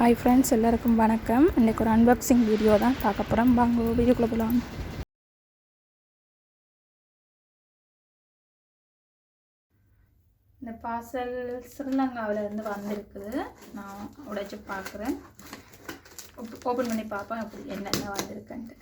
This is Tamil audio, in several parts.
ஹாய் ஃப்ரெண்ட்ஸ், எல்லாருக்கும் வணக்கம். இன்றைக்கி ஒரு அன்பாக்சிங் வீடியோ தான் பார்க்க போகிறோம். வாங்க வீடியோக்குள்ளே போகலாம். இந்த பார்சல் ஸ்ரீலங்காவிலேருந்து வந்திருக்குது. நான் உடைச்சி பார்க்குறேன், ஓப்பன் பண்ணி பார்ப்பேன் அப்படி என்னென்ன வந்திருக்குன்ட்டு.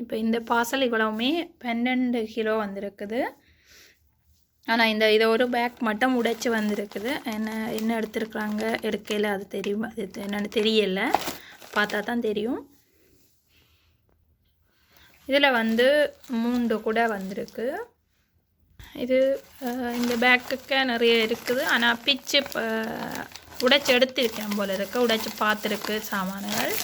இப்போ இந்த பார்சல் இவ்வளவுமே 12 கிலோ வந்திருக்குது. ஆனால் இதை ஒரு பேக் மட்டும் உடைச்சி வந்திருக்குது. என்ன எடுத்துருக்குறாங்க எடுக்கையில் அது தெரியும், அது என்னென்னு தெரியலை, பார்த்தா தான் தெரியும். இதில் 3 கூட வந்திருக்கு. இது இந்த பேக்குக்கு நிறைய இருக்குது. ஆனால் பிச்சு உடைச்சி எடுத்திருக்கேன் போல இருக்குது, உடைச்சி பார்த்துருக்கு சாமான்கள்.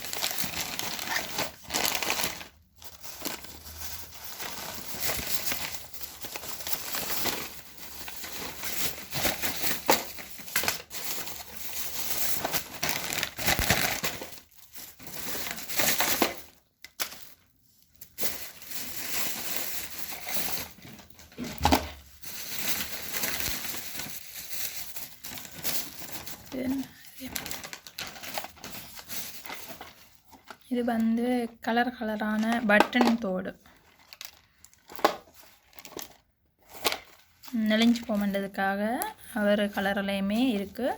இது கலரான பட்டன் தோடு, நெளிஞ்சு போகன்றதுக்காக ஒரு கலர்லையுமே இருக்குது.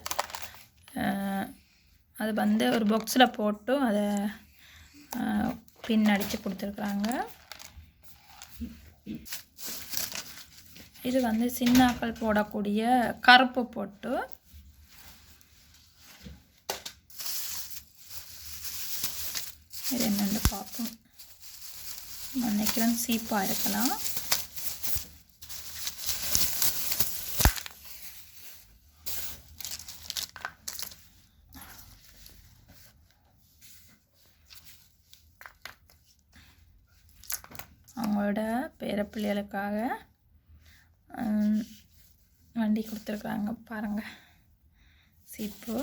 அது ஒரு பாக்ஸில் போட்டு அதை பின் அடித்து கொடுத்துருக்குறாங்க. இது சின்னாக்கள் போடக்கூடிய கருப்பு போட்டு. இது என்னென்னு பார்ப்போம். நினைக்கிறேன் சீப்பாக இருக்கலாம். அவங்களோட பேரப்பிள்ளைகளுக்காக வண்டி கொடுத்துருக்குறாங்க பாருங்கள், சீப்பு.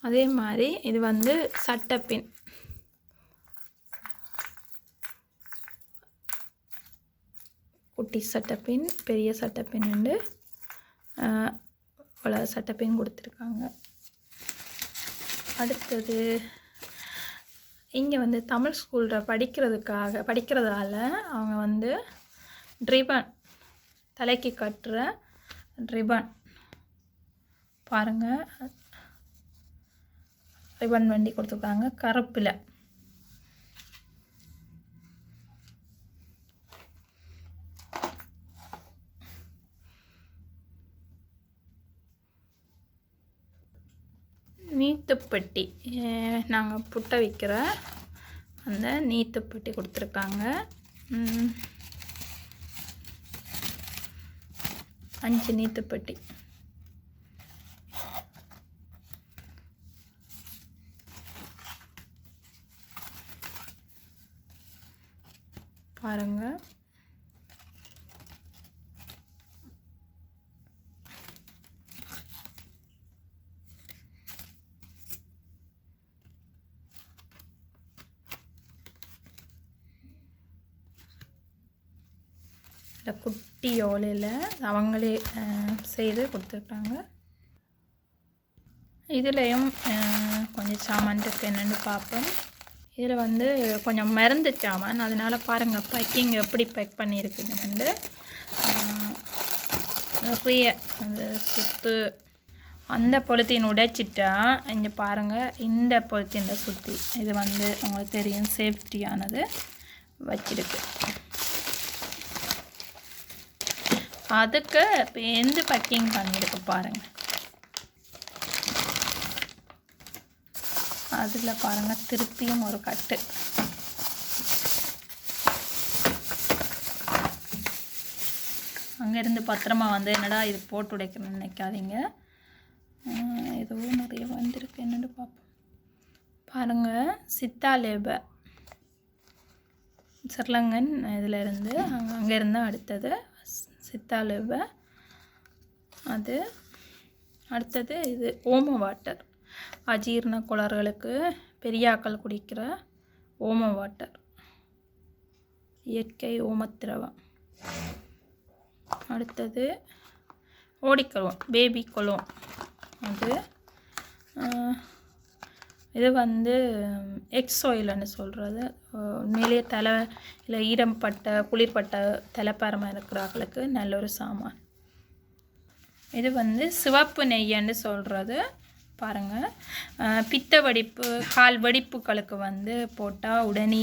அதே மாதிரி இது சட்டப்பின், குட்டி சட்டப்பின், பெரிய சட்டப்பின் உண்டு. பல சட்டப்பின் கொடுத்துருக்காங்க. அடுத்தது இங்கே தமிழ் ஸ்கூலில் படிக்கிறதால அவங்க ரிபன், தலைக்கு கட்டுற ரிபன் பாருங்கள், ரிபன் வண்டி கொடுத்துருக்காங்க கருப்பில். நீத்துப்பட்டி, நாங்கள் புட்டை வைக்கிற அந்த நீத்துப்பட்டி கொடுத்துருக்காங்க. 5 நீத்துப்பட்டி. பாருங்கள். குட்டி ஓலையில் அவங்களே செய்து கொடுத்துருக்காங்க. இதுலேயும் கொஞ்சம் சாமான் இருக்குது, என்னென்னு பார்ப்போம். இதில் வந்து கொஞ்சம் மருந்து சாமான், அதனால் பாருங்கள் பேக்கிங் எப்படி பேக் பண்ணியிருக்குன்னு. நிறைய அந்த சுத்து அந்த பொலித்தீன் உடைச்சிட்டா இங்கே பாருங்கள், இந்த பொலித்தீனை சுற்றி இது வந்து உங்களுக்கு தெரியும் சேஃப்டியானது வச்சிருக்கு. அதுக்கு இப்போ எந்த பேக்கிங் பண்ணியிருக்கு பாருங்கள். அதில் பாருங்கள் திருப்பியும் ஒரு கட்டு. அங்கேருந்து பத்திரமா வந்து என்னடா இது போட்டு உடைக்கணும்னு நினைக்காதீங்க. ஏதோ நிறைய வந்திருக்கு, என்னென்னு பார்ப்போம். பாருங்கள் சித்தாலேப சிர்லங்கன் இதில் இருந்து அங்கேருந்து அடுத்தது சித்தாலேப. அது அடுத்தது இது ஓம வாட்டர், அஜீர்ண கோளாறுகளுக்கு பெரியாக்கள் குடிக்கிற ஓம வாட்டர், இயற்கை ஓமத்திரவம். அடுத்தது ஓடிக்கொலோன், பேபி கொலோன். அது இது வந்து எக்ஸ் ஆயில்னு சொல்கிறது. உண்மையிலேயே தலை இல்லை ஈரம்பட்ட குளிர்பட்ட தலைப்பாரமாக இருக்கிறவர்களுக்கு நல்ல ஒரு சாமான். இது வந்து சிவப்பு நெய்யன்னு சொல்கிறது. பாருங்கள், பித்த வெடிப்பு கால் வெடிப்புகளுக்கு வந்து போட்டால் உடனே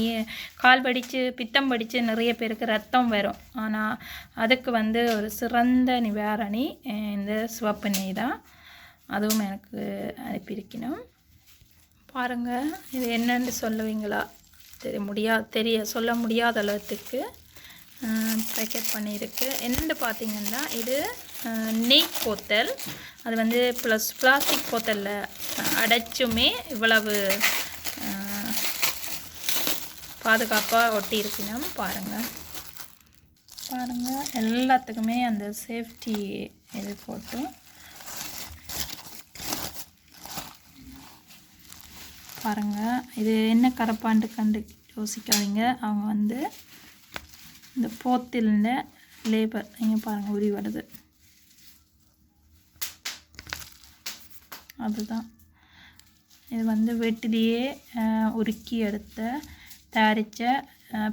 கால் வெடித்து பித்தம் வெடித்து நிறைய பேருக்கு ரத்தம் வரும். ஆனால் அதுக்கு வந்து ஒரு சிறந்த நிவாரணி இந்த சிவப்பு நெய் தான். அதுவும் எனக்கு அனுப்பியிருக்கணும். பாருங்கள், இது என்னென்னு சொல்லுவீங்களா சொல்ல முடியாத அளவுக்கு பேக்கெட் பண்ணியிருக்கு. என்னென்னு பார்த்தீங்கன்னா இது நெய் போத்தல். அது வந்து பிளாஸ்டிக் போத்தலில் அடைச்சுமே இவ்வளவு பாதுகாப்பாக ஒட்டி இருக்கணும். பாருங்கள் எல்லாத்துக்குமே அந்த சேஃப்டி இது போட்டும். பாருங்கள், இது என்ன கரப்பாண்டு கண்டு யோசிக்காதீங்க. அவங்க வந்து இந்த போத்தில்ல லேபர் இங்கே பாருங்கள் உரி வருது, அதுதான். இது வந்து வீட்டிலேயே உருக்கி எடுத்த தயாரித்த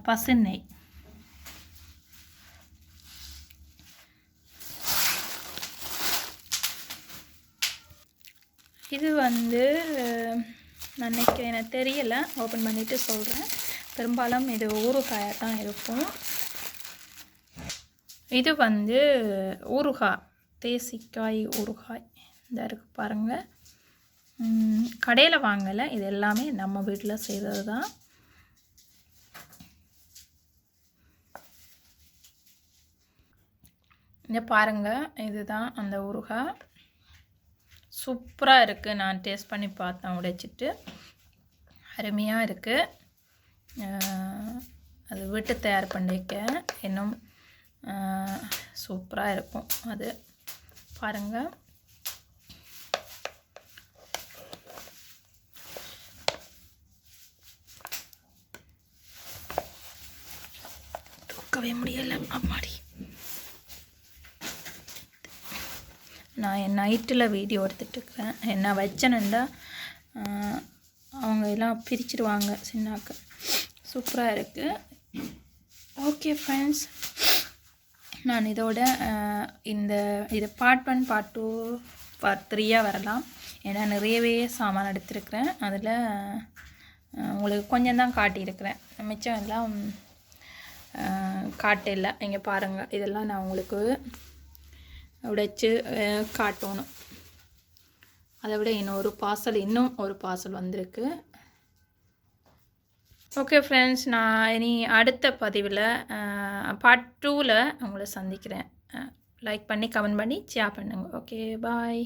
பசுநெய். இது வந்து அன்றைக்கி எனக்கு தெரியலை, ஓப்பன் பண்ணிவிட்டு சொல்கிறேன். பெரும்பாலும் இது ஊறுகாயாக தான் இருக்கும். இது வந்து ஊறுகாய், தேசிக்காய் ஊறுகாய் இந்த இருக்குது பாருங்கள். கடையில் வாங்கலை, இது எல்லாமே நம்ம வீட்டில் செய்கிறது தான். இங்கே பாருங்கள், இதுதான் அந்த ஊறுகாய். சூப்பராக இருக்குது. நான் டேஸ்ட் பண்ணி பார்த்தேன் உடைச்சிட்டு, அருமையாக இருக்குது. அது வீட்டு தயார் பண்ணிக்க இன்னும் சூப்பராக இருக்கும். அது பாருங்கள், தூக்கவே முடியலை அம்மாடி. நான் என் நைட்டில் வீடியோ எடுத்துகிட்ருக்கிறேன். என்ன வச்சேன்னுண்டா அவங்க எல்லாம் பிரிச்சுடுவாங்க சின்னாக்க. சூப்பராக இருக்குது. ஓகே ஃப்ரெண்ட்ஸ், நான் இதோட இது பார்ட் 1 பார்ட் 2 பார்ட் 3 வரலாம். ஏன்னா நிறையவே சாமான் எடுத்துருக்கிறேன். அதில் உங்களுக்கு கொஞ்சம் தான் காட்டியிருக்கிறேன், மிச்சம் எல்லாம் காட்டில்லை. இங்கே பாருங்கள், இதெல்லாம் நான் உங்களுக்கு உடைச்சு காட்டணும். அதை விட இன்னும் ஒரு பார்சல் வந்திருக்கு. ஓகே ஃப்ரெண்ட்ஸ், நான் இனி அடுத்த பதிவில் பார்ட் 2ல் உங்களை சந்திக்கிறேன். லைக் பண்ணி கமெண்ட் பண்ணி ஷேர் பண்ணுங்கள். ஓகே, பாய்.